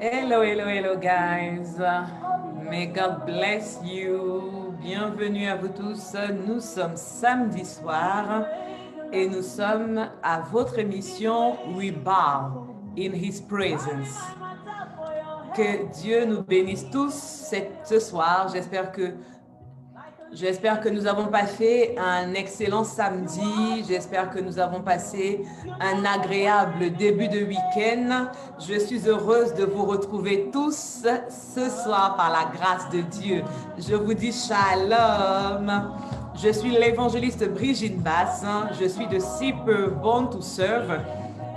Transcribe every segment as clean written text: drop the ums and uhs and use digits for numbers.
Hello, hello, hello, guys. May God bless you. Bienvenue à vous tous. Nous sommes samedi soir et nous sommes à votre émission We Bow in His Presence. Que Dieu nous bénisse tous ce soir. J'espère que nous avons passé un excellent samedi. J'espère que nous avons passé un agréable début de week-end. Je suis heureuse de vous retrouver tous ce soir par la grâce de Dieu. Je vous dis shalom. Je suis l'évangéliste Brigitte Bass. Je suis de Cypre Born to Serve.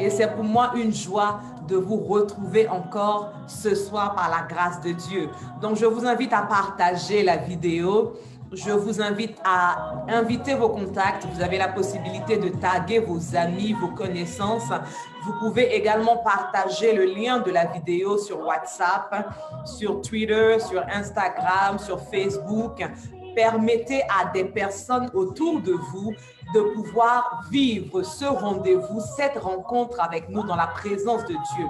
Et c'est pour moi une joie de vous retrouver encore ce soir par la grâce de Dieu. Donc, je vous invite à partager la vidéo. Je vous invite à inviter vos contacts. Vous avez la possibilité de taguer vos amis, vos connaissances. Vous pouvez également partager le lien de la vidéo sur WhatsApp, sur Twitter, sur Instagram, sur Facebook. Permettez à des personnes autour de vous de pouvoir vivre ce rendez-vous, cette rencontre avec nous dans la présence de Dieu.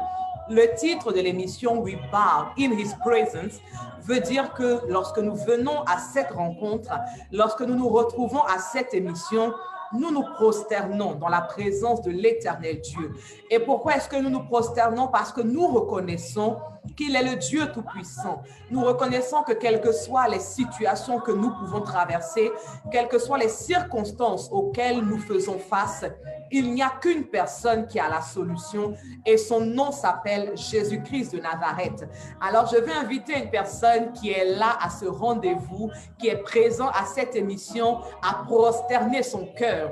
Le titre de l'émission We Bow in His Presence veut dire que lorsque nous venons à cette rencontre, lorsque nous nous retrouvons à cette émission, nous nous prosternons dans la présence de l'Éternel Dieu. Et pourquoi est-ce que nous nous prosternons? Parce que nous reconnaissons qu'il est le Dieu Tout-Puissant. Nous reconnaissons que quelles que soient les situations que nous pouvons traverser, quelles que soient les circonstances auxquelles nous faisons face, il n'y a qu'une personne qui a la solution et son nom s'appelle Jésus-Christ de Nazareth. Alors, je vais inviter une personne qui est là à ce rendez-vous, qui est présent à cette émission, à prosterner son cœur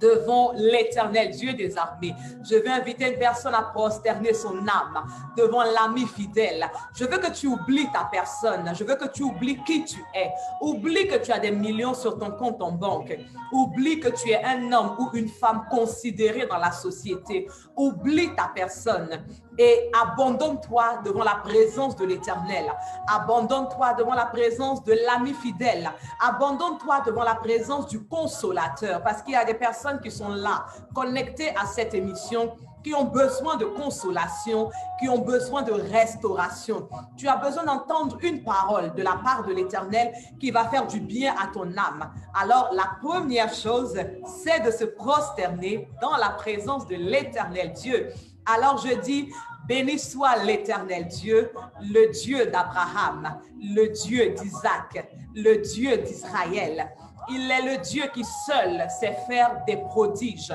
devant l'Éternel Dieu des armées. Je vais inviter une personne à prosterner son âme devant l'ami fidèle. Je veux que tu oublies ta personne. Je veux que tu oublies qui tu es. Oublie que tu as des millions sur ton compte en banque. Oublie que tu es un homme ou une femme considérée dans la société. Oublie ta personne et abandonne-toi devant la présence de l'Éternel. Abandonne-toi devant la présence de l'ami fidèle. Abandonne-toi devant la présence du consolateur, parce qu'il y a des personnes qui sont là, connectées à cette émission, qui ont besoin de consolation, qui ont besoin de restauration. Tu as besoin d'entendre une parole de la part de l'Éternel qui va faire du bien à ton âme. Alors, la première chose, c'est de se prosterner dans la présence de l'Éternel Dieu. Alors je dis, béni soit l'Éternel Dieu, le Dieu d'Abraham, le Dieu d'Isaac, le Dieu d'Israël. Il est le Dieu qui seul sait faire des prodiges.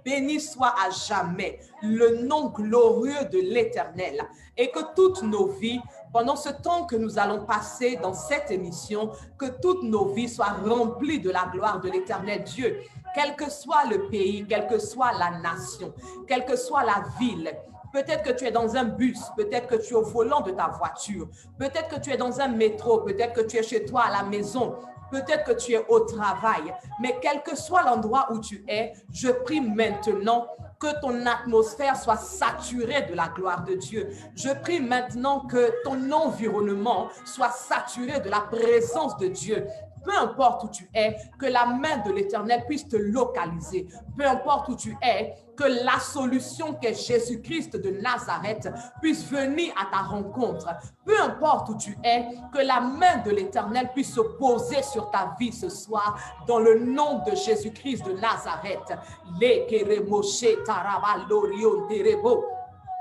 Béni soit à jamais le nom glorieux de l'Éternel et que toutes nos vies, pendant ce temps que nous allons passer dans cette émission, que toutes nos vies soient remplies de la gloire de l'Éternel Dieu. Quel que soit le pays, quelle que soit la nation, quelle que soit la ville, peut-être que tu es dans un bus, peut-être que tu es au volant de ta voiture, peut-être que tu es dans un métro, peut-être que tu es chez toi à la maison, peut-être que tu es au travail, mais quel que soit l'endroit où tu es, je prie maintenant que ton atmosphère soit saturée de la gloire de Dieu. Je prie maintenant que ton environnement soit saturé de la présence de Dieu. Peu importe où tu es, que la main de l'Éternel puisse te localiser. Peu importe où tu es, que la solution qu'est Jésus-Christ de Nazareth puisse venir à ta rencontre. Peu importe où tu es, que la main de l'Éternel puisse se poser sur ta vie ce soir dans le nom de Jésus-Christ de Nazareth.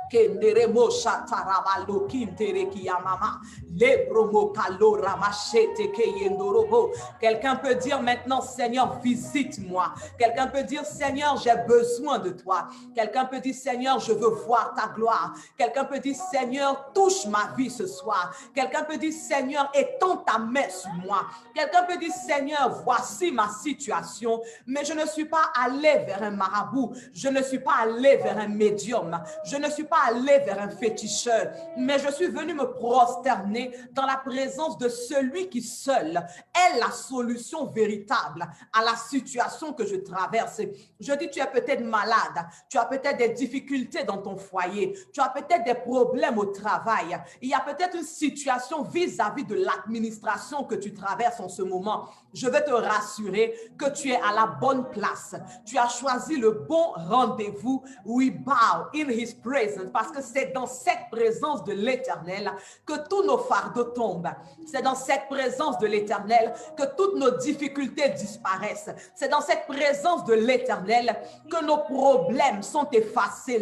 Kenderemo shatarabalo kintere kiyamama lebromo kalora machete keyendorobo. Quelqu'un peut dire maintenant, Seigneur, visite-moi. Quelqu'un peut dire, Seigneur, j'ai besoin de toi. Quelqu'un peut dire, Seigneur, je veux voir ta gloire. Quelqu'un peut dire, Seigneur, touche ma vie ce soir. Quelqu'un peut dire, Seigneur, étends ta main sur moi. Quelqu'un peut dire, Seigneur, voici ma situation, mais je ne suis pas allé vers un marabout. Je ne suis pas allé vers un médium. Je ne suis pas allé vers un féticheur, mais je suis venu me prosterner dans la présence de celui qui seul est la solution véritable à la situation que je traverse. Je dis, tu es peut-être malade, tu as peut-être des difficultés dans ton foyer, tu as peut-être des problèmes au travail, il y a peut-être une situation vis-à-vis de l'administration que tu traverses en ce moment. Je veux te rassurer que tu es à la bonne place. Tu as choisi le bon rendez-vous. We bow in His presence. presence, parce que c'est dans cette présence de l'Éternel que tous nos fardeaux tombent. C'est dans cette présence de l'Éternel que toutes nos difficultés disparaissent. C'est dans cette présence de l'Éternel que nos problèmes sont effacés.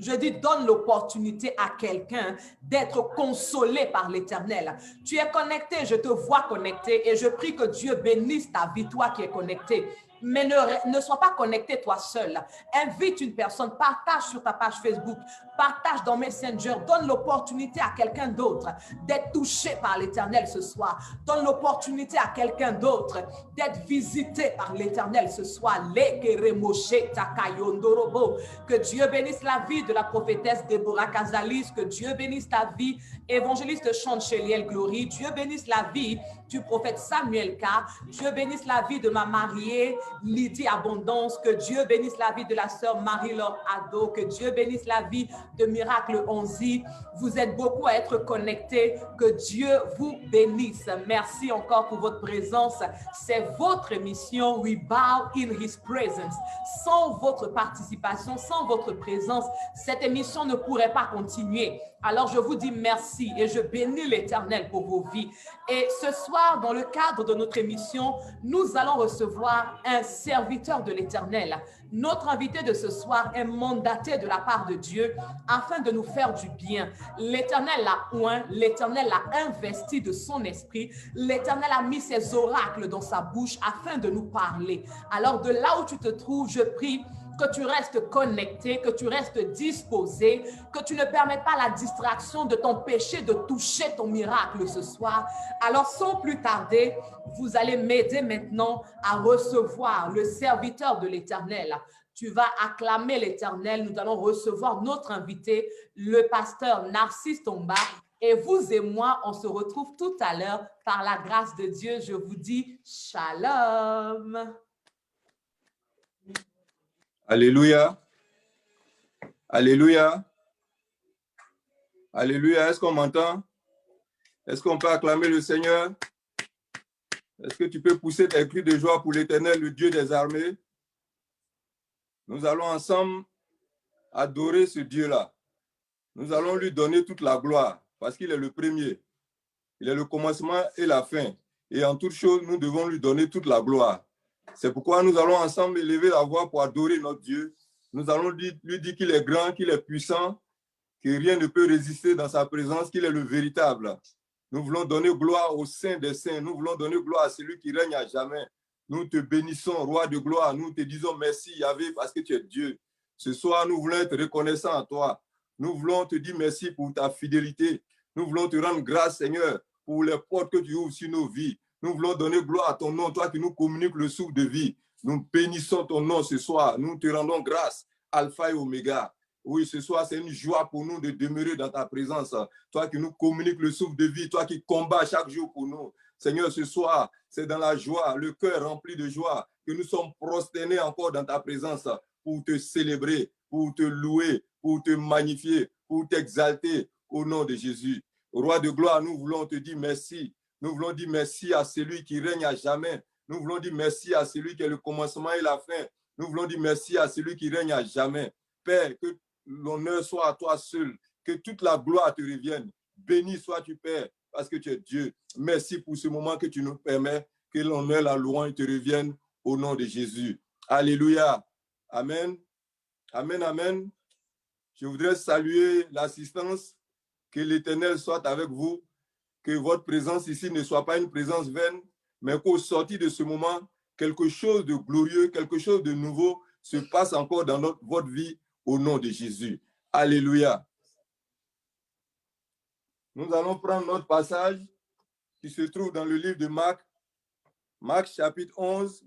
Je dis, donne l'opportunité à quelqu'un d'être consolé par l'Éternel. Tu es connecté, je te vois connecté et je prie que Dieu bénisse ta vie, toi qui es connecté. Mais ne sois pas connecté toi seul. Invite une personne, partage sur ta page Facebook, partage dans Messenger, donne l'opportunité à quelqu'un d'autre d'être touché par l'Éternel ce soir. Donne l'opportunité à quelqu'un d'autre d'être visité par l'Éternel ce soir. Que Dieu bénisse la vie de la prophétesse Déborah Cazalis, que Dieu bénisse ta vie, évangéliste Chanceliel Glory, Dieu bénisse la vie du prophète Samuel K, Dieu bénisse la vie de ma mariée Lydie Abondance, que Dieu bénisse la vie de la sœur Marie-Laure Ado, que Dieu bénisse la vie de Miracle Onzi. Vous êtes beaucoup à être connectés, que Dieu vous bénisse. Merci encore pour votre présence. C'est votre émission We Bow in His Presence. Sans votre participation, sans votre présence, cette émission ne pourrait pas continuer. Alors je vous dis merci et je bénis l'Éternel pour vos vies. Et ce soir, dans le cadre de notre émission, nous allons recevoir un serviteur de l'Éternel. Notre invité de ce soir est mandaté de la part de Dieu afin de nous faire du bien. L'Éternel l'a oint, l'Éternel l'a investi de son esprit, l'Éternel a mis ses oracles dans sa bouche afin de nous parler. Alors de là où tu te trouves, je prie que tu restes connecté, que tu restes disposé, que tu ne permettes pas la distraction de ton péché de toucher ton miracle ce soir. Alors sans plus tarder, vous allez m'aider maintenant à recevoir le serviteur de l'Éternel. Tu vas acclamer l'Éternel. Nous allons recevoir notre invité, le pasteur Narcisse Tomba. Et vous et moi, on se retrouve tout à l'heure par la grâce de Dieu. Je vous dis shalom. Alléluia. Alléluia. Alléluia. Est-ce qu'on m'entend? Est-ce qu'on peut acclamer le Seigneur? Est-ce que tu peux pousser tes cris de joie pour l'Éternel, le Dieu des armées? Nous allons ensemble adorer ce Dieu-là. Nous allons lui donner toute la gloire parce qu'il est le premier. Il est le commencement et la fin. Et en toute chose, nous devons lui donner toute la gloire. C'est pourquoi nous allons ensemble élever la voix pour adorer notre Dieu. Nous allons lui dire qu'il est grand, qu'il est puissant, que rien ne peut résister dans sa présence, qu'il est le véritable. Nous voulons donner gloire au Saint des Saints. Nous voulons donner gloire à celui qui règne à jamais. Nous te bénissons, Roi de gloire. Nous te disons merci, Yahvé, parce que tu es Dieu. Ce soir, nous voulons être reconnaissants à toi. Nous voulons te dire merci pour ta fidélité. Nous voulons te rendre grâce, Seigneur, pour les portes que tu ouvres sur nos vies. Nous voulons donner gloire à ton nom, toi qui nous communiques le souffle de vie. Nous bénissons ton nom ce soir. Nous te rendons grâce, Alpha et Oméga. Oui, ce soir, c'est une joie pour nous de demeurer dans ta présence. Toi qui nous communiques le souffle de vie, toi qui combats chaque jour pour nous. Seigneur, ce soir, c'est dans la joie, le cœur rempli de joie, que nous sommes prosternés encore dans ta présence pour te célébrer, pour te louer, pour te magnifier, pour t'exalter au nom de Jésus. Roi de gloire, nous voulons te dire merci. Nous voulons dire merci à celui qui règne à jamais. Nous voulons dire merci à celui qui est le commencement et la fin. Nous voulons dire merci à celui qui règne à jamais. Père, que l'honneur soit à toi seul, que toute la gloire te revienne. Béni sois-tu, Père, parce que tu es Dieu. Merci pour ce moment que tu nous permets, que l'honneur, la louange te reviennent au nom de Jésus. Alléluia. Amen. Amen, amen. Je voudrais saluer l'assistance. Que l'Éternel soit avec vous. Que votre présence ici ne soit pas une présence vaine, mais qu'au sortir de ce moment, quelque chose de glorieux, quelque chose de nouveau se passe encore dans votre vie au nom de Jésus. Alléluia. Nous allons prendre notre passage qui se trouve dans le livre de Marc, Marc chapitre 11,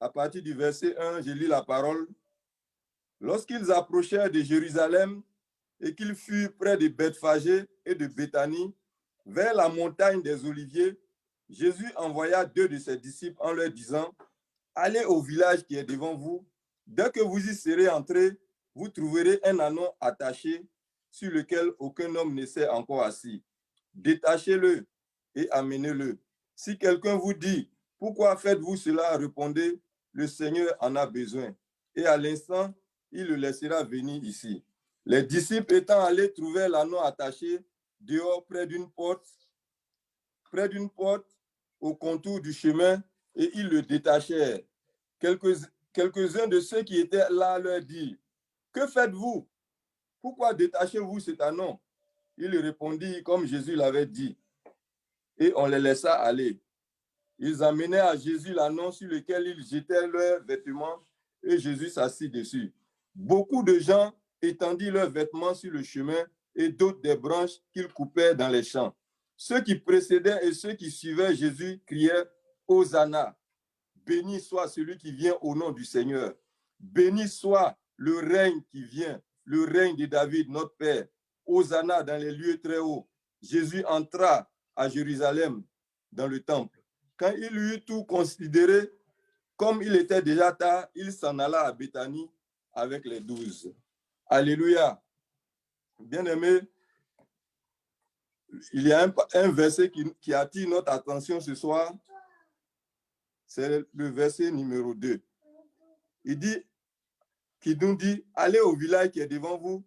à partir du verset 1, je lis la parole. Lorsqu'ils approchèrent de Jérusalem et qu'ils furent près de Bethphagée et de Béthanie, vers la montagne des Oliviers, Jésus envoya 2 de ses disciples en leur disant, « Allez au village qui est devant vous. Dès que vous y serez entrés, vous trouverez un ânon attaché sur lequel aucun homme ne s'est encore assis. Détachez-le et amenez-le. Si quelqu'un vous dit, Pourquoi faites-vous cela? Répondez, le Seigneur en a besoin. Et à l'instant, il le laissera venir ici. Les disciples étant allés trouver l'anneau attaché dehors près d'une porte au contour du chemin, et ils le détachèrent. Quelques-uns de ceux qui étaient là leur dirent, que faites-vous? Pourquoi détachez-vous cet anneau? Il répondit comme Jésus l'avait dit, et on les laissa aller. Ils amenèrent à Jésus l'anneau sur lequel ils jetaient leurs vêtements, et Jésus s'assit dessus. Beaucoup de gens étendirent leurs vêtements sur le chemin, et d'autres des branches qu'ils coupaient dans les champs. Ceux qui précédaient et ceux qui suivaient Jésus criaient « Hosanna ! Béni soit celui qui vient au nom du Seigneur. Béni soit le règne qui vient, le règne de David, notre Père. Hosanna dans les lieux très hauts. » Jésus entra à Jérusalem dans le temple. Quand il eut tout considéré, comme il était déjà tard, il s'en alla à Béthanie avec les 12. Alléluia. Bien-aimés, il y a un verset qui attire notre attention ce soir. C'est le verset numéro 2. Qui nous dit, allez au village qui est devant vous.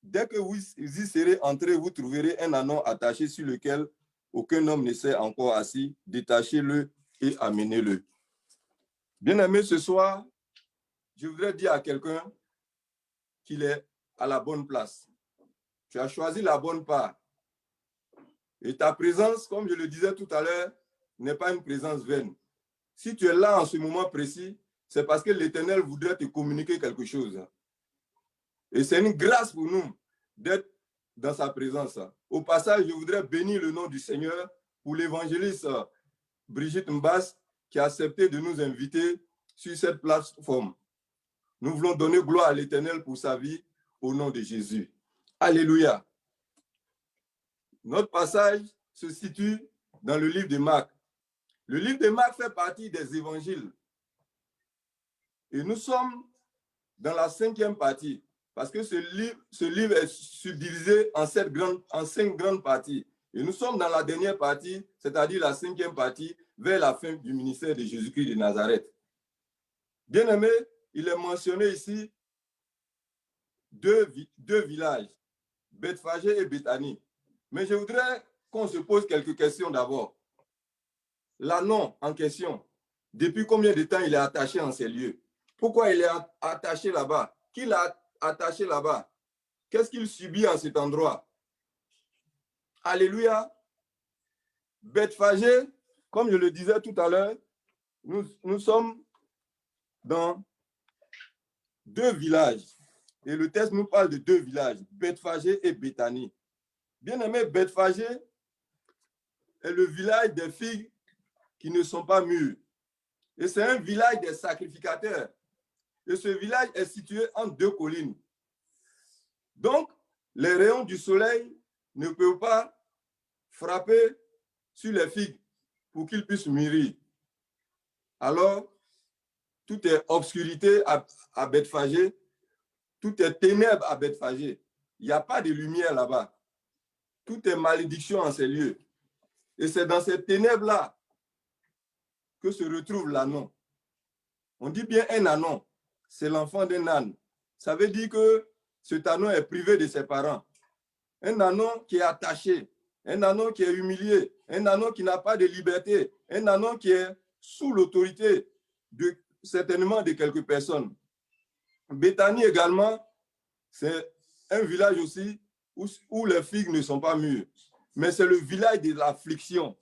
Dès que vous y serez entrés, vous trouverez un anneau attaché sur lequel aucun homme ne s'est encore assis. Détachez-le et amenez-le. Bien-aimé, ce soir, je voudrais dire à quelqu'un qu'il est à la bonne place. Tu as choisi la bonne part. Et ta présence, comme je le disais tout à l'heure, n'est pas une présence vaine. Si tu es là en ce moment précis, c'est parce que l'Éternel voudrait te communiquer quelque chose. Et c'est une grâce pour nous d'être dans sa présence. Au passage, je voudrais bénir le nom du Seigneur pour l'évangéliste Brigitte Mbass qui a accepté de nous inviter sur cette plateforme. Nous voulons donner gloire à l'Éternel pour sa vie au nom de Jésus. Alléluia. Notre passage se situe dans le livre de Marc. Le livre de Marc fait partie des évangiles. Et nous sommes dans la 5e partie, parce que ce livre est subdivisé en 5 grandes parties. Et nous sommes dans la dernière partie, c'est-à-dire la 5e partie, vers la fin du ministère de Jésus-Christ de Nazareth. Bien aimé, il est mentionné ici deux villages, Bethphagée et Béthanie. Mais je voudrais qu'on se pose quelques questions d'abord. L'anneau en question, depuis combien de temps il est attaché en ces lieux? Pourquoi il est attaché là-bas? Qui l'a attaché là-bas? Qu'est-ce qu'il subit en cet endroit? Alléluia. Bethphagée, comme je le disais tout à l'heure, nous sommes dans 2 villages. Et le texte nous parle de 2 villages, Bethphagée et Béthanie. Bien aimé, Bethphagée est le village des figues qui ne sont pas mûres. Et c'est un village des sacrificateurs. Et ce village est situé entre 2 collines. Donc, les rayons du soleil ne peuvent pas frapper sur les figues pour qu'ils puissent mûrir. Alors, tout est obscurité à Bethphagée, tout est ténèbres à Bethphagée. Il n'y a pas de lumière là-bas. Tout est malédiction en ces lieux. Et c'est dans ces ténèbres-là que se retrouve l'ânon. On dit bien un ânon, c'est l'enfant d'un âne. Ça veut dire que cet ânon est privé de ses parents. Un ânon qui est attaché, un ânon qui est humilié, un ânon qui n'a pas de liberté, un ânon qui est sous l'autorité certainement de quelques personnes. Béthanie également, c'est un village aussi où les figues ne sont pas mûres. Mais c'est le village de l'affliction.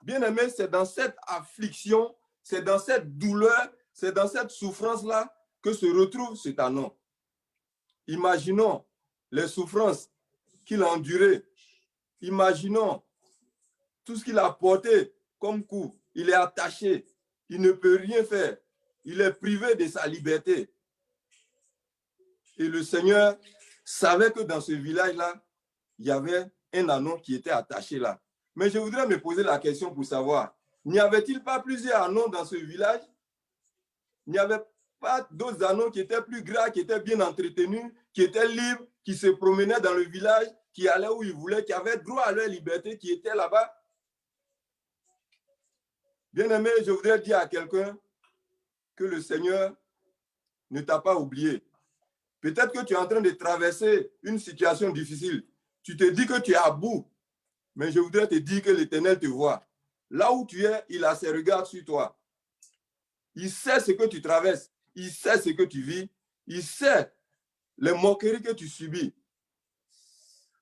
Bien aimé, c'est dans cette affliction, c'est dans cette douleur, c'est dans cette souffrance-là que se retrouve cet ânon. Imaginons les souffrances qu'il a endurées. Imaginons tout ce qu'il a porté comme coup. Il est attaché, il ne peut rien faire. Il est privé de sa liberté. Et le Seigneur savait que dans ce village-là, il y avait un ânon qui était attaché là. Mais je voudrais me poser la question pour savoir, n'y avait-il pas plusieurs ânons dans ce village? Il n'y avait pas d'autres ânons qui étaient plus gras, qui étaient bien entretenus, qui étaient libres, qui se promenaient dans le village, qui allaient où ils voulaient, qui avaient droit à leur liberté, qui étaient là-bas? Bien-aimé, je voudrais dire à quelqu'un que le Seigneur ne t'a pas oublié. Peut-être que tu es en train de traverser une situation difficile. Tu te dis que tu es à bout, mais je voudrais te dire que l'Éternel te voit. Là où tu es, il a ses regards sur toi. Il sait ce que tu traverses. Il sait ce que tu vis. Il sait les moqueries que tu subis.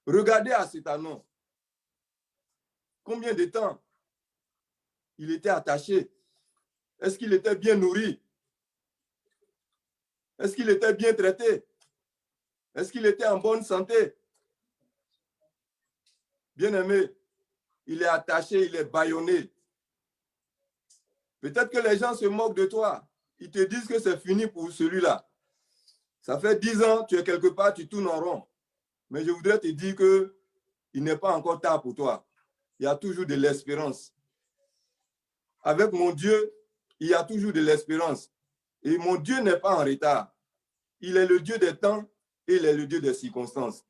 Regardez à cet anneau. Combien de temps il était attaché? Est-ce qu'il était bien nourri? Est-ce qu'il était bien traité? Est-ce qu'il était en bonne santé? Bien-aimé, il est attaché, il est bâillonné. Peut-être que les gens se moquent de toi. Ils te disent que c'est fini pour celui-là. Ça fait 10 ans, tu es quelque part, tu tournes en rond. Mais je voudrais te dire qu'il n'est pas encore tard pour toi. Il y a toujours de l'espérance. Avec mon Dieu, il y a toujours de l'espérance. Et mon Dieu n'est pas en retard. Il est le Dieu des temps et il est le Dieu des circonstances.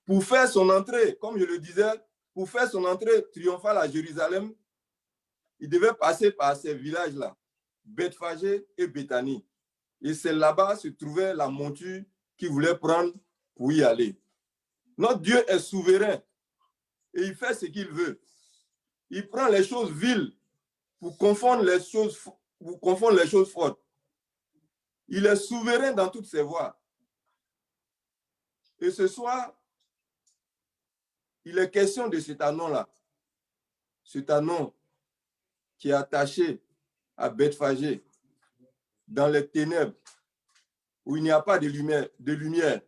Pour faire son entrée, comme je le disais, pour faire son entrée triomphale à Jérusalem, il devait passer par ces villages-là, Bethphagée et Béthanie. Et c'est là-bas se trouvait la monture qu'il voulait prendre pour y aller. Notre Dieu est souverain et il fait ce qu'il veut. Il prend les choses viles pour confondre les choses fortes. Il est souverain dans toutes ses voies. Et ce soir, il est question de cet anneau-là. Cet anneau qui est attaché à Bethphagée, dans les ténèbres, où il n'y a pas de lumière.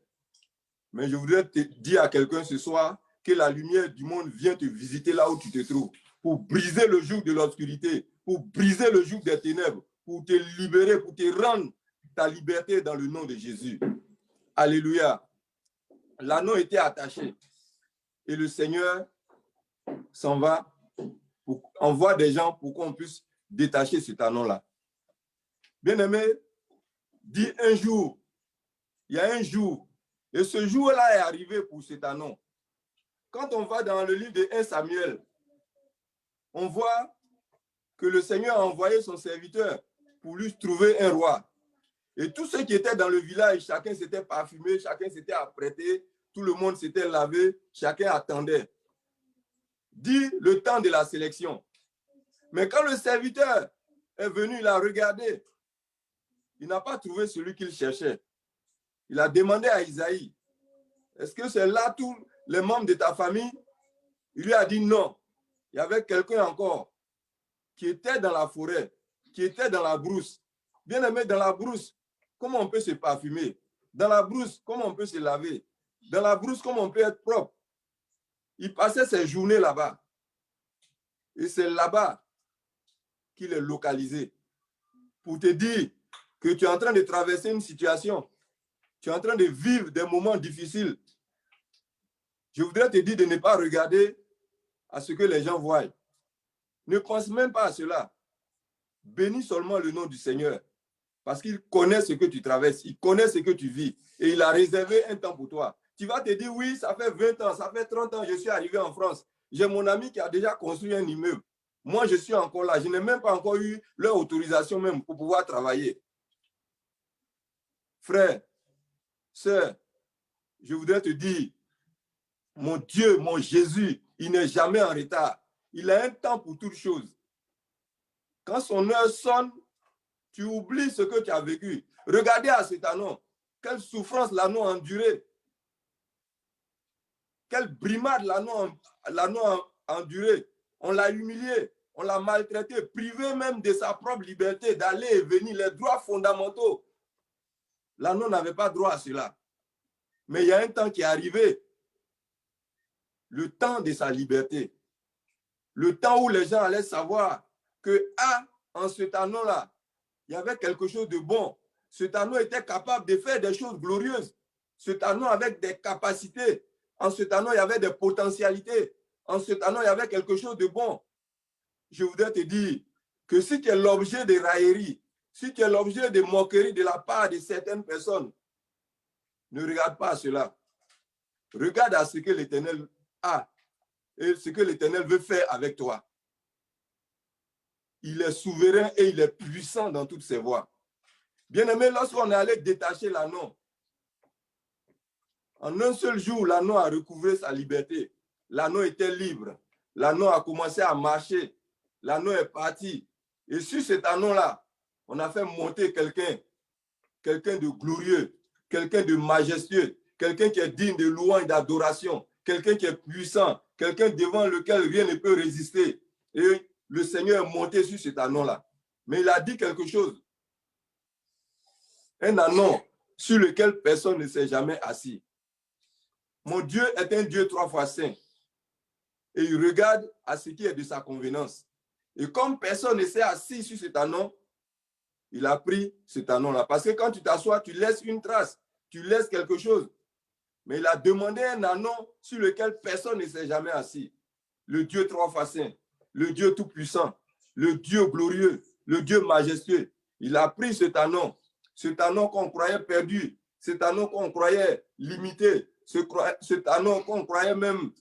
Mais je voudrais te dire à quelqu'un ce soir que la lumière du monde vient te visiter là où tu te trouves, pour briser le joug de l'obscurité, pour briser le joug des ténèbres, pour te libérer, pour te rendre ta liberté dans le nom de Jésus. Alléluia. L'anneau était attaché et le Seigneur s'en va, envoie des gens pour qu'on puisse détacher cet anneau-là. Bien-aimé, dis un jour, il y a un jour, et ce jour-là est arrivé pour cet anneau. Quand on va dans le livre de 1 Samuel, on voit que le Seigneur a envoyé son serviteur pour lui trouver un roi. Et tous ceux qui étaient dans le village, chacun s'était parfumé, chacun s'était apprêté, tout le monde s'était lavé, chacun attendait. Dit le temps de la sélection. Mais quand le serviteur est venu, il a regardé, il n'a pas trouvé celui qu'il cherchait. Il a demandé à Isaïe, est-ce que c'est là tous les membres de ta famille? Il lui a dit non. Il y avait quelqu'un encore qui était dans la forêt, qui était dans la brousse. Bien aimé, dans la brousse, comment on peut se parfumer? Dans la brousse, comment on peut se laver? Dans la brousse, comment on peut être propre? Il passait ses journées là-bas. Et c'est là-bas qu'il est localisé. Pour te dire que tu es en train de traverser une situation, tu es en train de vivre des moments difficiles. Je voudrais te dire de ne pas regarder à ce que les gens voient. Ne pense même pas à cela. Bénis seulement le nom du Seigneur. Parce qu'il connaît ce que tu traverses, il connaît ce que tu vis. Et il a réservé un temps pour toi. Tu vas te dire, oui, ça fait 20 ans, ça fait 30 ans, je suis arrivé en France. J'ai mon ami qui a déjà construit un immeuble. Moi, je suis encore là. Je n'ai même pas encore eu leur autorisation même pour pouvoir travailler. Frère, sœur, je voudrais te dire, mon Dieu, mon Jésus, il n'est jamais en retard. Il a un temps pour toutes choses. Quand son heure sonne, tu oublies ce que tu as vécu. Regardez à cet anneau. Quelle souffrance l'anneau a enduré. Quelle brimade l'anneau a enduré. On l'a humilié, on l'a maltraité, privé même de sa propre liberté d'aller et venir, les droits fondamentaux. L'anneau n'avait pas droit à cela. Mais il y a un temps qui est arrivé. Le temps de sa liberté. Le temps où les gens allaient savoir que, en cet anneau-là, il y avait quelque chose de bon. Cet anneau était capable de faire des choses glorieuses. Cet anneau avec des capacités. En cet anneau, il y avait des potentialités. En cet anneau, il y avait quelque chose de bon. Je voudrais te dire que si tu es l'objet de raillerie, si tu es l'objet de moquerie de la part de certaines personnes, ne regarde pas à cela. Regarde à ce que l'Éternel a et ce que l'Éternel veut faire avec toi. il est souverain et il est puissant dans toutes ses voies. Bien-aimé, lorsqu'on est allé détacher l'anneau, en un seul jour, l'anneau a recouvré sa liberté. L'anneau était libre. L'anneau a commencé à marcher. L'anneau est parti. Et sur cet anneau-là, on a fait monter quelqu'un de glorieux, quelqu'un de majestueux, quelqu'un qui est digne de louange et d'adoration, quelqu'un qui est puissant, quelqu'un devant lequel rien ne peut résister. Et le Seigneur est monté sur cet anneau-là. Mais il a dit quelque chose. Un anneau sur lequel personne ne s'est jamais assis. Mon Dieu est un Dieu 3 fois saint. Et il regarde à ce qui est de sa convenance. Et comme personne ne s'est assis sur cet anneau, il a pris cet anneau-là. Parce que quand tu t'assois, tu laisses une trace, tu laisses quelque chose. Mais il a demandé un anneau sur lequel personne ne s'est jamais assis. Le Dieu 3 fois saint, le Dieu tout-puissant, le Dieu glorieux, le Dieu majestueux. Il a pris cet anneau qu'on croyait perdu, cet anneau qu'on croyait limité, cet anneau qu'on croyait même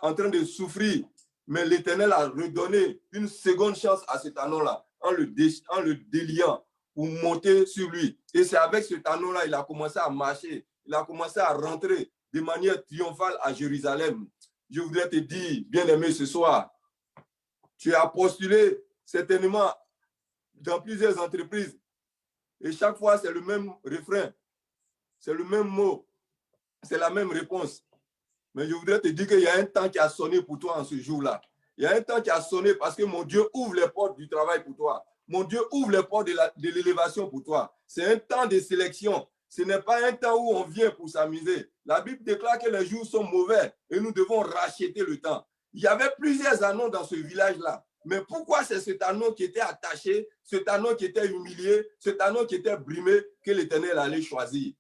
en train de souffrir. Mais l'Éternel a redonné une seconde chance à cet anneau-là en le déliant pour monter sur lui. Et c'est avec cet anneau-là il a commencé à marcher. Il a commencé à rentrer de manière triomphale à Jérusalem. Je voudrais te dire, bien-aimé, ce soir, tu as postulé certainement dans plusieurs entreprises. Et chaque fois, c'est le même refrain. C'est le même mot. C'est la même réponse. Mais je voudrais te dire qu'il y a un temps qui a sonné pour toi en ce jour-là. Il y a un temps qui a sonné parce que mon Dieu ouvre les portes du travail pour toi. Mon Dieu ouvre les portes de l'élévation pour toi. C'est un temps de sélection. Ce n'est pas un temps où on vient pour s'amuser. La Bible déclare que les jours sont mauvais et nous devons racheter le temps. Il y avait plusieurs anneaux dans ce village-là. Mais pourquoi c'est cet anneau qui était attaché, cet anneau qui était humilié, cet anneau qui était brimé que l'Éternel allait choisir?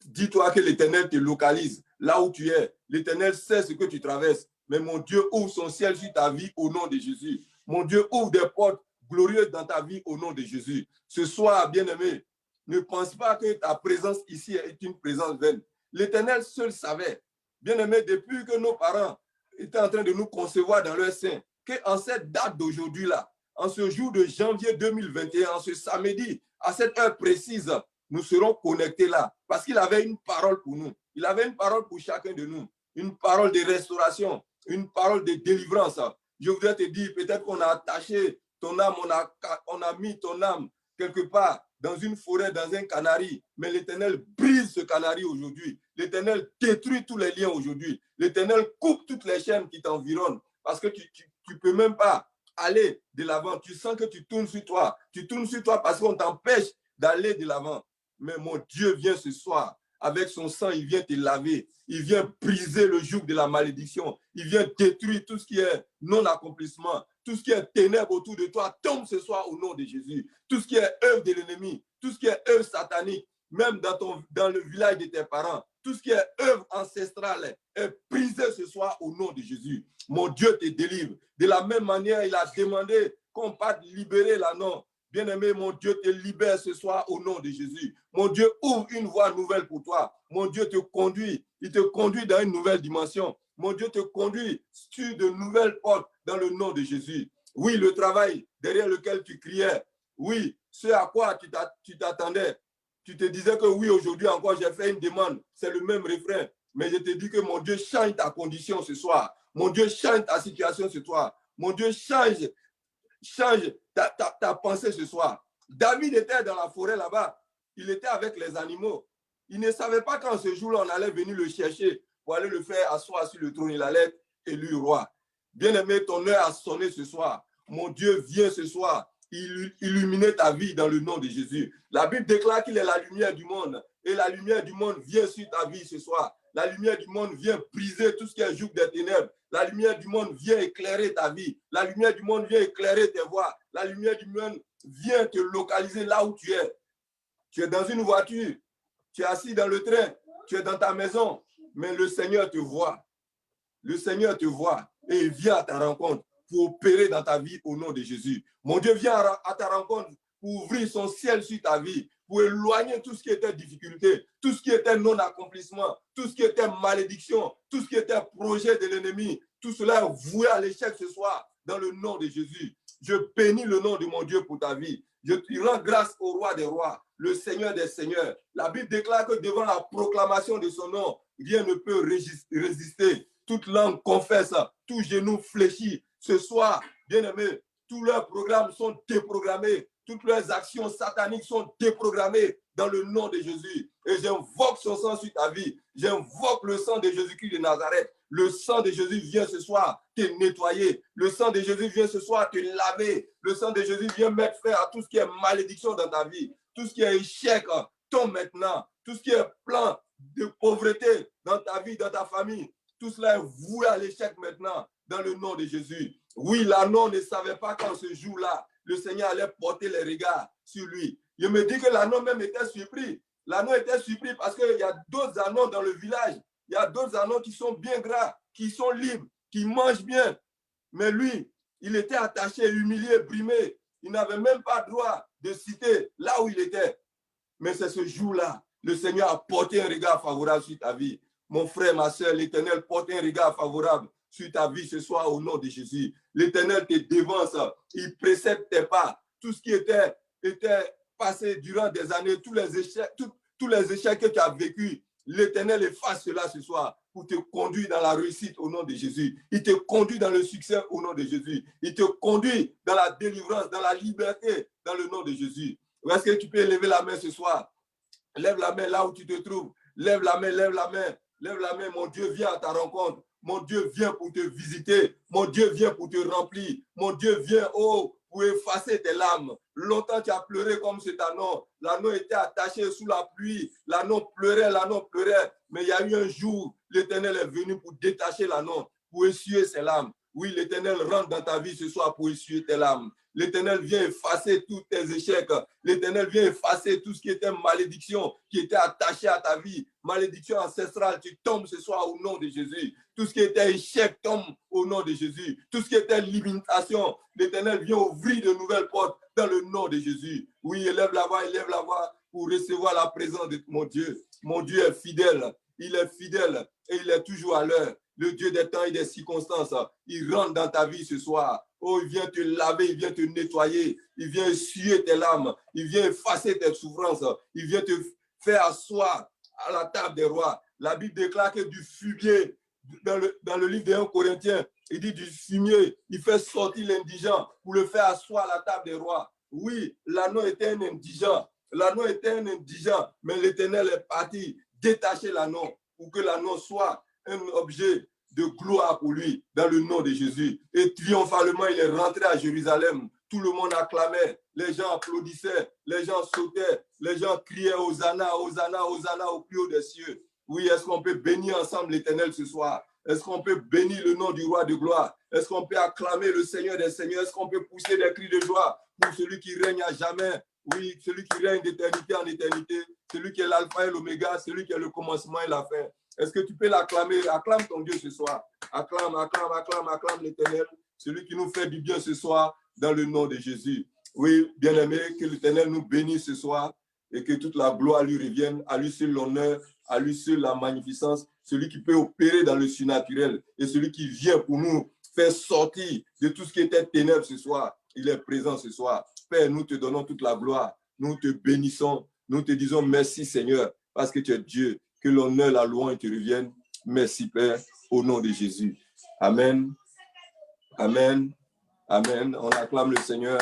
Dis-toi que l'Éternel te localise là où tu es. L'Éternel sait ce que tu traverses. Mais mon Dieu ouvre son ciel sur ta vie au nom de Jésus. Mon Dieu ouvre des portes glorieuses dans ta vie au nom de Jésus. Ce soir, bien-aimé, ne pense pas que ta présence ici est une présence vaine. L'Éternel seul savait. Bien-aimé, depuis que nos parents étaient en train de nous concevoir dans leur sein, qu'en cette date d'aujourd'hui-là, en ce jour de janvier 2021, en ce samedi, à cette heure précise, nous serons connectés là. Parce qu'il avait une parole pour nous. Il avait une parole pour chacun de nous. Une parole de restauration, une parole de délivrance. Je voudrais te dire, peut-être qu'on a attaché ton âme, on a mis ton âme quelque part dans une forêt, dans un canari. Mais l'Éternel brise ce canari aujourd'hui. L'Éternel détruit tous les liens aujourd'hui. L'Éternel coupe toutes les chaînes qui t'environnent. Parce que tu ne peux même pas aller de l'avant. Tu sens que tu tournes sur toi. Tu tournes sur toi parce qu'on t'empêche d'aller de l'avant. Mais mon Dieu vient ce soir. Avec son sang, il vient te laver. Il vient briser le joug de la malédiction. Il vient détruire tout ce qui est non-accomplissement. Tout ce qui est ténèbres autour de toi tombe ce soir au nom de Jésus. Tout ce qui est œuvre de l'ennemi, tout ce qui est œuvre satanique, même dans le village de tes parents, tout ce qui est œuvre ancestrale est brisé ce soir au nom de Jésus. Mon Dieu te délivre. De la même manière, il a demandé qu'on parte libérer l'anneau. Bien-aimé, mon Dieu te libère ce soir au nom de Jésus. Mon Dieu ouvre une voie nouvelle pour toi. Mon Dieu te conduit. Il te conduit dans une nouvelle dimension. Mon Dieu te conduit sur de nouvelles portes dans le nom de Jésus. Oui, le travail derrière lequel tu criais. Oui, ce à quoi tu t'attendais. Tu te disais que oui, aujourd'hui encore, j'ai fait une demande. C'est le même refrain. Mais je te dis que mon Dieu change ta condition ce soir. Mon Dieu change ta situation ce soir. Mon Dieu change ta pensée ce soir. David était dans la forêt là-bas. Il était avec les animaux. Il ne savait pas qu'en ce jour-là, on allait venir le chercher pour aller le faire asseoir sur le trône. Il allait être élu roi. Bien-aimé, ton heure a sonné ce soir. Mon Dieu vient ce soir illuminer ta vie dans le nom de Jésus. La Bible déclare qu'il est la lumière du monde. Et la lumière du monde vient sur ta vie ce soir. La lumière du monde vient briser tout ce qui est joug des ténèbres. La lumière du monde vient éclairer ta vie. La lumière du monde vient éclairer tes voies. La lumière du monde vient te localiser là où tu es. Tu es dans une voiture. Tu es assis dans le train. Tu es dans ta maison. Mais le Seigneur te voit. Le Seigneur te voit et il vient à ta rencontre pour opérer dans ta vie au nom de Jésus. Mon Dieu vient à ta rencontre pour ouvrir son ciel sur ta vie, pour éloigner tout ce qui était difficulté, tout ce qui était non-accomplissement, tout ce qui était malédiction, tout ce qui était projet de l'ennemi. Tout cela est voué à l'échec ce soir dans le nom de Jésus. Je bénis le nom de mon Dieu pour ta vie. Je te rends grâce au roi des rois, le Seigneur des seigneurs. La Bible déclare que devant la proclamation de son nom, rien ne peut résister. Toute langue confesse, tout genou fléchit. Ce soir, bien-aimés, tous leurs programmes sont déprogrammés. Toutes leurs actions sataniques sont déprogrammées dans le nom de Jésus. Et j'invoque son sang sur ta vie. J'invoque le sang de Jésus-Christ de Nazareth. Le sang de Jésus vient ce soir te nettoyer. Le sang de Jésus vient ce soir te laver. Le sang de Jésus vient mettre fin à tout ce qui est malédiction dans ta vie. Tout ce qui est échec tombe maintenant. Tout ce qui est plan de pauvreté dans ta vie, dans ta famille. Tout cela est voué à l'échec maintenant dans le nom de Jésus. Oui, l'anneau ne savait pas qu'en ce jour-là, le Seigneur allait porter les regards sur lui. Je me dis que l'anneau même était surpris. L'anneau était surpris parce qu'il y a d'autres anneaux dans le village. Il y a d'autres anneaux qui sont bien gras, qui sont libres, qui mangent bien. Mais lui, il était attaché, humilié, brimé. Il n'avait même pas droit de citer là où il était. Mais c'est ce jour-là, le Seigneur a porté un regard favorable sur ta vie. Mon frère, ma soeur, l'Éternel porte un regard favorable sur ta vie ce soir au nom de Jésus. L'Éternel te devance, il précède tes pas. Tout ce qui était passé durant des années, tous les échecs que tu as vécus, l'Éternel efface cela ce soir pour te conduire dans la réussite au nom de Jésus. Il te conduit dans le succès au nom de Jésus. Il te conduit dans la délivrance, dans la liberté, dans le nom de Jésus. Est-ce que tu peux lever la main ce soir? Lève la main là où tu te trouves. Lève la main, lève la main. Lève la main, mon Dieu vient à ta rencontre. Mon Dieu vient pour te visiter. Mon Dieu vient pour te remplir. Mon Dieu vient, pour effacer tes larmes. Longtemps tu as pleuré comme cet anneau. L'anneau était attaché sous la pluie. L'anneau pleurait. Mais il y a eu un jour, l'Éternel est venu pour détacher l'anneau, pour essuyer ses larmes. Oui, l'Éternel rentre dans ta vie ce soir pour essuyer tes larmes. L'Éternel vient effacer tous tes échecs. L'Éternel vient effacer tout ce qui était malédiction, qui était attaché à ta vie. Malédiction ancestrale, tu tombes ce soir au nom de Jésus. Tout ce qui était échec tombe au nom de Jésus. Tout ce qui était limitation, l'Éternel vient ouvrir de nouvelles portes dans le nom de Jésus. Oui, élève la voix pour recevoir la présence de mon Dieu. Mon Dieu est fidèle. Il est fidèle et il est toujours à l'heure. Le Dieu des temps et des circonstances, il rentre dans ta vie ce soir. Oh, il vient te laver, il vient te nettoyer, il vient essuyer tes larmes, il vient effacer tes souffrances, il vient te faire asseoir à la table des rois. La Bible déclare que du fumier, dans le livre des 1 Corinthiens, il dit du fumier, il fait sortir l'indigent pour le faire asseoir à la table des rois. Oui, l'anneau était un indigent, mais l'Éternel est parti détacher l'anneau pour que l'anneau soit un objet de gloire pour lui, dans le nom de Jésus. Et triomphalement, il est rentré à Jérusalem. Tout le monde acclamait, les gens applaudissaient, les gens sautaient, les gens criaient Hosanna, Hosanna, Hosanna au plus haut des cieux. Oui, est-ce qu'on peut bénir ensemble l'Éternel ce soir? Est-ce qu'on peut bénir le nom du roi de gloire? Est-ce qu'on peut acclamer le Seigneur des seigneurs? Est-ce qu'on peut pousser des cris de joie pour celui qui règne à jamais? Oui, celui qui règne d'éternité en éternité, celui qui est l'alpha et l'oméga, celui qui est le commencement et la fin. Est-ce que tu peux l'acclamer? Acclame ton Dieu ce soir. Acclame l'Éternel, celui qui nous fait du bien ce soir, dans le nom de Jésus. Oui, bien-aimé, que l'Éternel nous bénisse ce soir et que toute la gloire lui revienne, à lui seul l'honneur, à lui seul la magnificence, celui qui peut opérer dans le surnaturel et celui qui vient pour nous faire sortir de tout ce qui était ténèbres ce soir. Il est présent ce soir. Père, nous te donnons toute la gloire, nous te bénissons, nous te disons merci Seigneur, parce que tu es Dieu. Que l'honneur, la louange te reviennent. Merci, Père, au nom de Jésus. Amen. Amen. Amen. On acclame le Seigneur.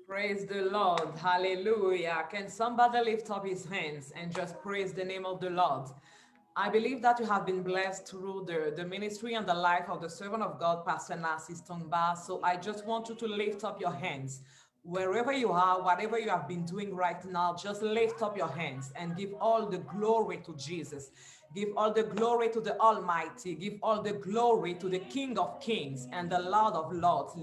Praise the Lord. Hallelujah. Can somebody lift up his hands and just praise the name of the Lord? I believe that you have been blessed through the ministry and the life of the servant of God, Pastor Narcis Tongba. So I just want you to lift up your hands. Wherever you are, whatever you have been doing right now, just lift up your hands and give all the glory to Jesus. Give all the glory to the Almighty. Give all the glory to the King of Kings and the Lord of Lords.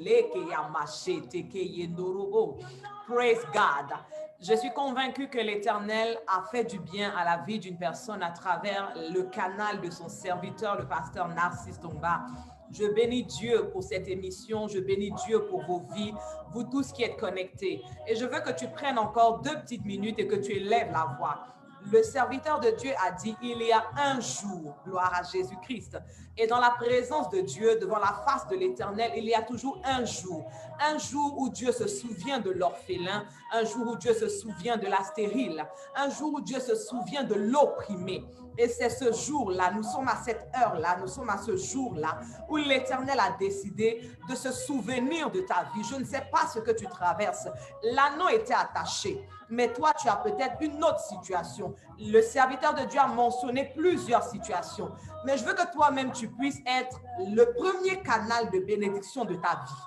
Praise God. Je suis convaincue que l'Éternel a fait du bien à la vie d'une personne à travers le canal de son serviteur, le pasteur Narcis Tongba. Je bénis Dieu pour cette émission, je bénis Dieu pour vos vies, vous tous qui êtes connectés. Et je veux que tu prennes encore 2 petites minutes et que tu élèves la voix. Le serviteur de Dieu a dit, il y a un jour, gloire à Jésus-Christ. Et dans la présence de Dieu, devant la face de l'Éternel, il y a toujours un jour où Dieu se souvient de l'orphelin, un jour où Dieu se souvient de la stérile, un jour où Dieu se souvient de l'opprimé. Et c'est ce jour-là, nous sommes à cette heure-là, nous sommes à ce jour-là où l'Éternel a décidé de se souvenir de ta vie. Je ne sais pas ce que tu traverses. L'anneau était attaché, mais toi, tu as peut-être une autre situation. Le serviteur de Dieu a mentionné plusieurs situations, mais je veux que toi-même, tu puisses être le premier canal de bénédiction de ta vie.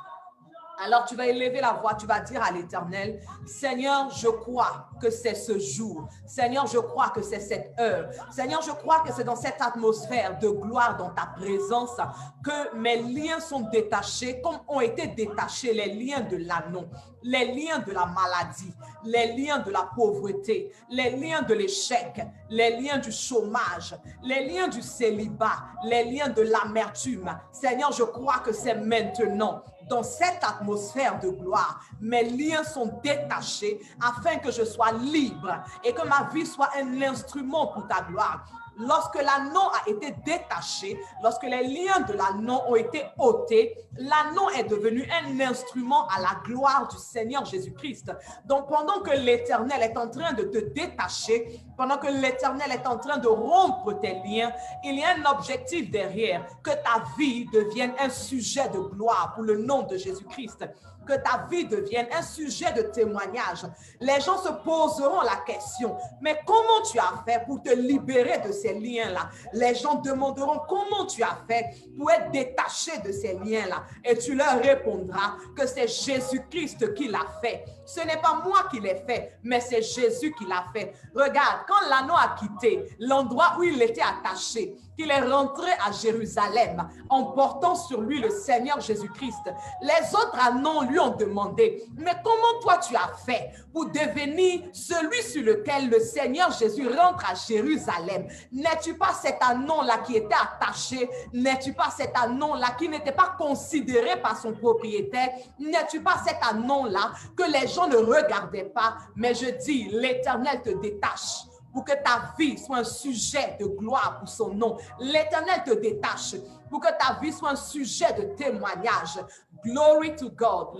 Alors, tu vas élever la voix, tu vas dire à l'Éternel, Seigneur, je crois que c'est ce jour. Seigneur, je crois que c'est cette heure. Seigneur, je crois que c'est dans cette atmosphère de gloire, dans ta présence, que mes liens sont détachés, comme ont été détachés les liens de l'anneau, les liens de la maladie, les liens de la pauvreté, les liens de l'échec, les liens du chômage, les liens du célibat, les liens de l'amertume. Seigneur, je crois que c'est maintenant. Dans cette atmosphère de gloire, mes liens sont détachés afin que je sois libre et que ma vie soit un instrument pour ta gloire. Lorsque l'anneau a été détaché, lorsque les liens de l'anneau ont été ôtés, l'anneau est devenu un instrument à la gloire du Seigneur Jésus-Christ. Donc, pendant que l'Éternel est en train de te détacher, pendant que l'Éternel est en train de rompre tes liens, il y a un objectif derrière, que ta vie devienne un sujet de gloire pour le nom de Jésus-Christ. Que ta vie devienne un sujet de témoignage. Les gens se poseront la question, mais comment tu as fait pour te libérer de ces liens-là? Les gens demanderont comment tu as fait pour être détaché de ces liens-là. Et tu leur répondras que c'est Jésus-Christ qui l'a fait. Ce n'est pas moi qui l'ai fait, mais c'est Jésus qui l'a fait. Regarde, quand l'anneau a quitté l'endroit où il était attaché, qu'il est rentré à Jérusalem en portant sur lui le Seigneur Jésus-Christ, les autres anneaux lui ont demandé, mais comment toi tu as fait pour devenir celui sur lequel le Seigneur Jésus rentre à Jérusalem? N'es-tu pas cet anneau-là qui était attaché? N'es-tu pas cet anneau-là qui n'était pas considéré par son propriétaire? N'es-tu pas cet anneau-là que les gens ne regardaient pas? Mais je dis, l'Éternel te détache pour que ta vie soit un sujet de gloire pour son nom. L'Éternel te détache pour que ta vie soit un sujet de témoignage. Glory to God.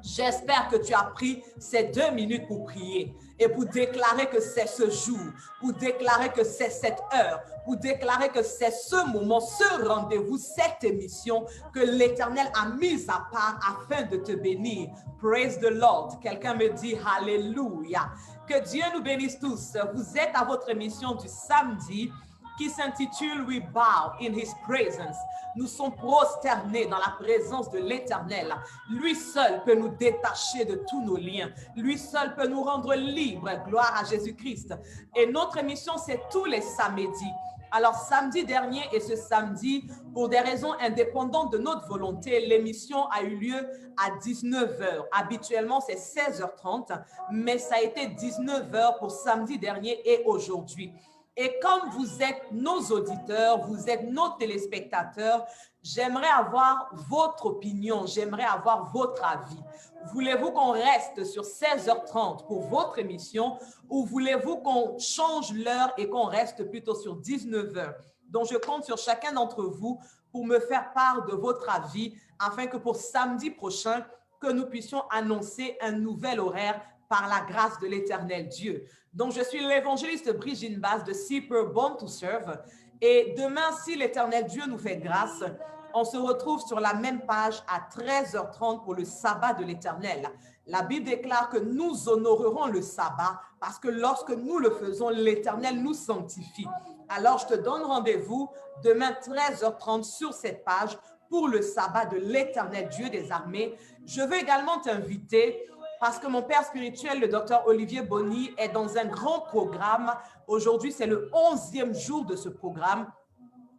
J'espère que tu as pris ces 2 minutes pour prier et pour déclarer que c'est ce jour, pour déclarer que c'est cette heure, pour déclarer que c'est ce moment, ce rendez-vous, cette émission que l'Éternel a mise à part afin de te bénir. Praise the Lord. Quelqu'un me dit Alléluia. Que Dieu nous bénisse tous. Vous êtes à votre émission du samedi qui s'intitule We Bow in His Presence. Nous sommes prosternés dans la présence de l'Éternel. Lui seul peut nous détacher de tous nos liens. Lui seul peut nous rendre libres. Gloire à Jésus-Christ. Et notre émission, c'est tous les samedis. Alors, samedi dernier et ce samedi, pour des raisons indépendantes de notre volonté, l'émission a eu lieu à 19h. Habituellement, c'est 16h30, mais ça a été 19h pour samedi dernier et aujourd'hui. Et comme vous êtes nos auditeurs, vous êtes nos téléspectateurs, j'aimerais avoir votre opinion, j'aimerais avoir votre avis. Voulez-vous qu'on reste sur 16h30 pour votre émission ou voulez-vous qu'on change l'heure et qu'on reste plutôt sur 19h? Donc, je compte sur chacun d'entre vous pour me faire part de votre avis afin que pour samedi prochain, que nous puissions annoncer un nouvel horaire par la grâce de l'Éternel Dieu. Donc, je suis l'évangéliste Brigitte Bass de Super Born to Serve. Et demain, si l'Éternel Dieu nous fait grâce, on se retrouve sur la même page à 13h30 pour le sabbat de l'Éternel. La Bible déclare que nous honorerons le sabbat parce que lorsque nous le faisons, l'Éternel nous sanctifie. Alors, je te donne rendez-vous demain 13h30 sur cette page pour le sabbat de l'Éternel Dieu des armées. Je veux également t'inviter parce que mon père spirituel, le docteur Olivier Bonny, est dans un grand programme. Aujourd'hui, c'est le 11e jour de ce programme.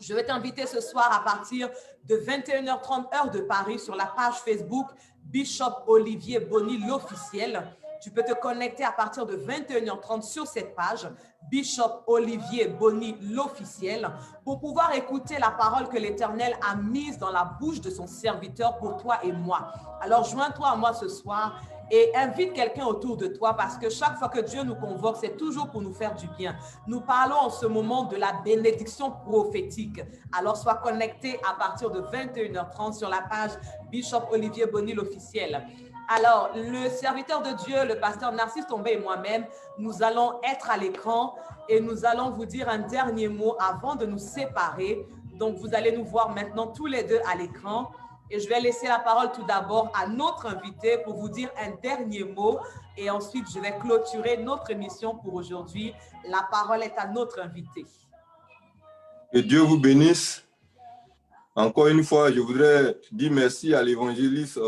Je vais t'inviter ce soir à partir de 21h30 heure de Paris sur la page Facebook Bishop Olivier Bonny l'officiel. tu peux te connecter à partir de 21h30 sur cette page, Bishop Olivier Bonny, l'officiel, pour pouvoir écouter la parole que l'Éternel a mise dans la bouche de son serviteur pour toi et moi. Alors, joins-toi à moi ce soir et invite quelqu'un autour de toi parce que chaque fois que Dieu nous convoque, c'est toujours pour nous faire du bien. Nous parlons en ce moment de la bénédiction prophétique. Alors, sois connecté à partir de 21h30 sur la page Bishop Olivier Bonny, l'officiel. Alors, le serviteur de Dieu, le pasteur Narcisse Tombé et moi-même, nous allons être à l'écran et nous allons vous dire un dernier mot avant de nous séparer. Donc, vous allez nous voir maintenant tous les deux à l'écran. Et je vais laisser la parole tout d'abord à notre invité pour vous dire un dernier mot. Et ensuite, je vais clôturer notre émission pour aujourd'hui. La parole est à notre invité. Que Dieu vous bénisse. Encore une fois, je voudrais dire merci à l'évangéliste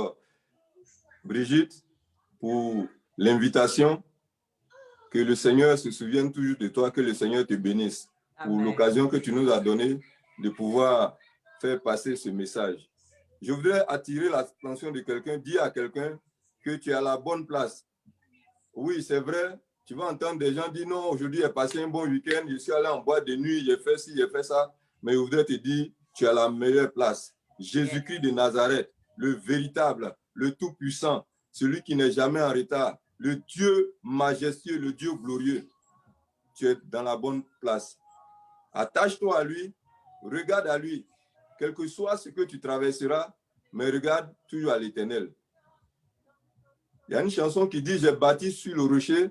Brigitte pour l'invitation. Que le Seigneur se souvienne toujours de toi, que le Seigneur te bénisse. Amen. Pour l'occasion que tu nous as donnée de pouvoir faire passer ce message. Je voudrais attirer l'attention de quelqu'un, dire à quelqu'un que tu es à la bonne place. Oui, c'est vrai, tu vas entendre des gens dire non, aujourd'hui j'ai passé un bon week-end, je suis allé en boîte de nuit, j'ai fait ci, j'ai fait ça. Mais je voudrais te dire, tu es à la meilleure place. Jésus-Christ de Nazareth, le véritable, le tout-puissant, celui qui n'est jamais en retard, le Dieu majestueux, le Dieu glorieux. Tu es dans la bonne place. Attache-toi à lui, regarde à lui. Quel que soit ce que tu traverseras, mais regarde toujours à l'Éternel. Il y a une chanson qui dit « J'ai bâti sur le rocher,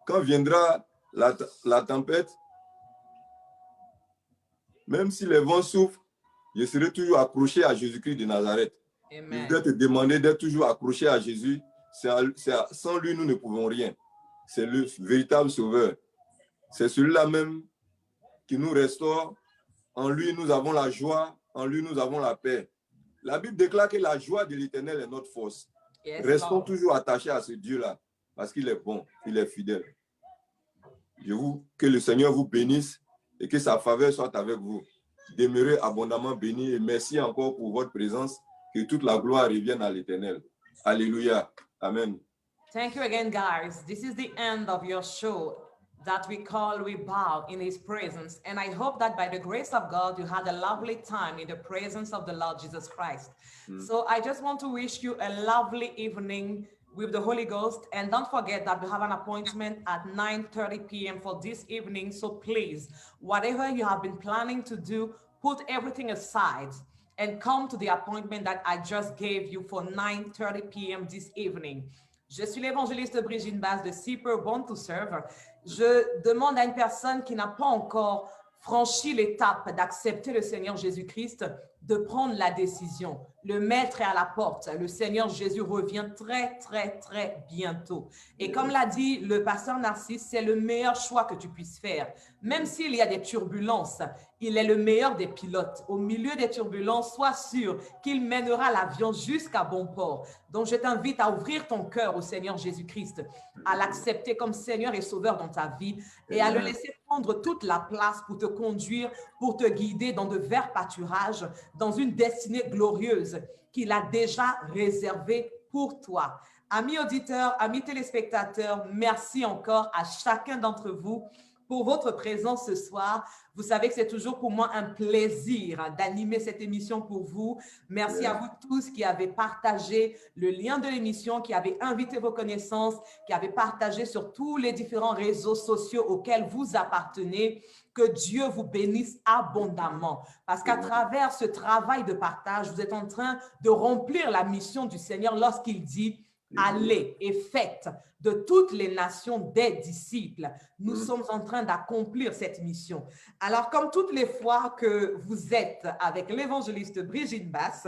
quand viendra la tempête, même si les vents souffrent, je serai toujours accroché à Jésus-Christ de Nazareth. » Je voudrais te demander d'être toujours accroché à Jésus. Sans lui, nous ne pouvons rien. C'est le véritable sauveur. C'est celui-là même qui nous restaure. En lui, nous avons la joie. En lui, nous avons la paix. La Bible déclare que la joie de l'Éternel est notre force. Yes, restons toujours attachés à ce Dieu-là parce qu'il est bon, il est fidèle. Que le Seigneur vous bénisse et que sa faveur soit avec vous. Demeurez abondamment bénis et merci encore pour votre présence. Que toute la gloire revienne à l'Éternel. Alléluia. Amen. Thank you again, guys. This is the end of your show that we bow in his presence. And I hope that by the grace of God, you had a lovely time in the presence of the Lord Jesus Christ. So I just want to wish you a lovely evening with the Holy Ghost. And don't forget that we have an appointment at 9:30 p.m. for this evening. So please, whatever you have been planning to do, put everything aside and come to the appointment that I just gave you for 9:30 p.m. this evening. Je suis l'évangéliste Brigitte Basse de Super Born to Serve. Je demande à une personne qui n'a pas encore franchi l'étape d'accepter le Seigneur Jésus-Christ de prendre la décision. Le maître est à la porte. Le Seigneur Jésus revient très, très, très bientôt. Et comme l'a dit le pasteur Narcisse, c'est le meilleur choix que tu puisses faire. Même s'il y a des turbulences, il est le meilleur des pilotes. Au milieu des turbulences, sois sûr qu'il mènera l'avion jusqu'à bon port. Donc, je t'invite à ouvrir ton cœur au Seigneur Jésus-Christ, à l'accepter comme Seigneur et Sauveur dans ta vie et à le laisser prendre toute la place pour te conduire, pour te guider dans de verts pâturages, dans une destinée glorieuse qu'il a déjà réservée pour toi. Amis auditeurs, amis téléspectateurs, merci encore à chacun d'entre vous pour votre présence ce soir. Vous savez que c'est toujours pour moi un plaisir d'animer cette émission pour vous. Merci à vous tous qui avez partagé le lien de l'émission, qui avez invité vos connaissances, qui avez partagé sur tous les différents réseaux sociaux auxquels vous appartenez. Que Dieu vous bénisse abondamment. Parce qu'à travers ce travail de partage, vous êtes en train de remplir la mission du Seigneur lorsqu'il dit « Allez et faites de toutes les nations des disciples ». Nous sommes en train d'accomplir cette mission. Alors, comme toutes les fois que vous êtes avec l'évangéliste Brigitte Basse,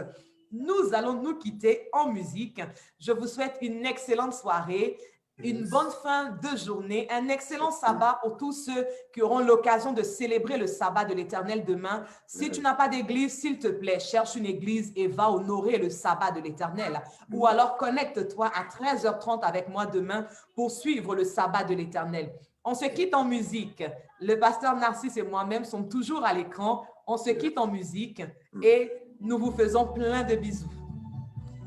nous allons nous quitter en musique. Je vous souhaite une excellente soirée. Une bonne fin de journée, un excellent sabbat pour tous ceux qui auront l'occasion de célébrer le sabbat de l'Éternel demain. Si tu n'as pas d'église, s'il te plaît, cherche une église et va honorer le sabbat de l'Éternel. Ou alors connecte-toi à 13h30 avec moi demain pour suivre le sabbat de l'Éternel. On se quitte en musique. Le pasteur Narcisse et moi-même sommes toujours à l'écran. On se quitte en musique et nous vous faisons plein de bisous.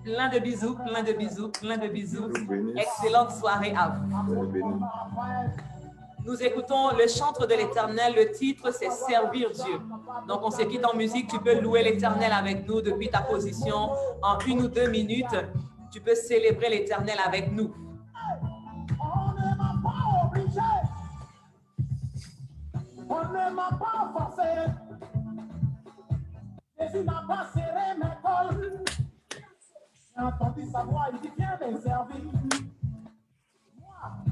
Plein de bisous, plein de bisous, plein de bisous. Dieu vous bénisse. Excellente soirée à vous. Soyez bénis. Nous écoutons le chantre de l'Éternel. Le titre, c'est Servir Dieu. Donc, on se quitte en musique. Tu peux louer l'Éternel avec nous depuis ta position en 1 ou 2 minutes. Tu peux célébrer l'Éternel avec nous. On ne m'a pas obligé. On ne m'a pas forcé. Jésus n'a pas serré mes cols. J'ai entendu sa voix, il dit viens me servir.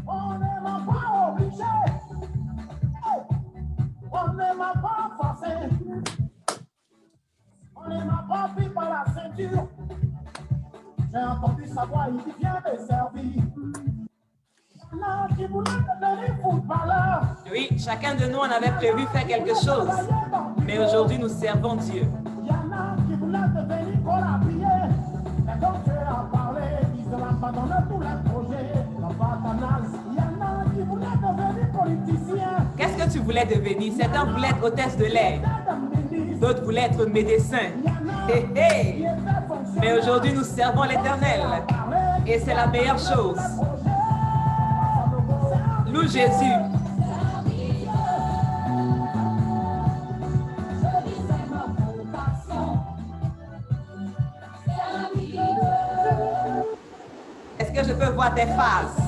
Moi, on ne m'a pas obligé. On ne m'a pas forcé. On ne m'a pas pris par la ceinture. J'ai entendu sa voix, il dit viens me servir. Non, qui voulait devenir footballeur. Oui, chacun de nous en avait prévu faire quelque chose. Mais aujourd'hui, nous servons Dieu. Il y en a qui voulaient devenir corablier. Mais donc Dieu a parlé, ils ont abandonné tous les projets. La batanase. Il y en a qui voulaient devenir politiciens. Qu'est-ce que tu voulais devenir? Certains voulaient être hôtesse de l'air. D'autres voulaient être médecin. Hé, hé. Mais aujourd'hui, nous servons l'Éternel. Et c'est la meilleure chose. Loue Jésus. Est-ce que je peux voir tes faces?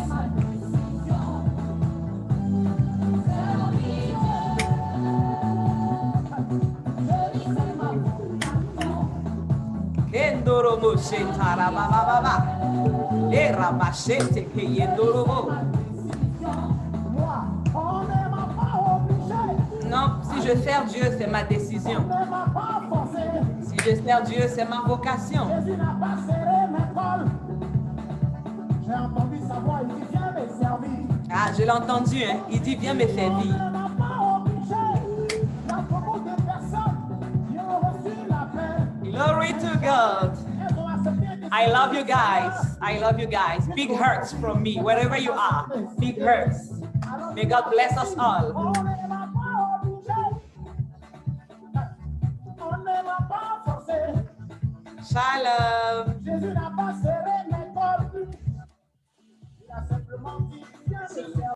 Kendoromo shetara baba baba. Le ramachete ke yendoromo. Moi, on ne m'a pas obligé. Non, si je sers Dieu, c'est ma décision. On ne m'a pas forcé. Si je sers Dieu, c'est ma vocation. Jésus n'a pas serré mes cols. J'ai entendu sa voix, il dit viens me servir. Ah, je l'ai entendu, hein? Il dit, viens me On servir. ne m'a pas obligé. Il y a beaucoup de personnes qui ont reçu la paix. Glory to God. Elles ont accepté de I love you guys. I love you guys. Big hurts from me, wherever you are. Big hurts. May God bless us all. On ne m'a pas obligé. On ne m'a pas forcé. Shalom. Jésus n'a pas serré mes cordes. Il a simplement dit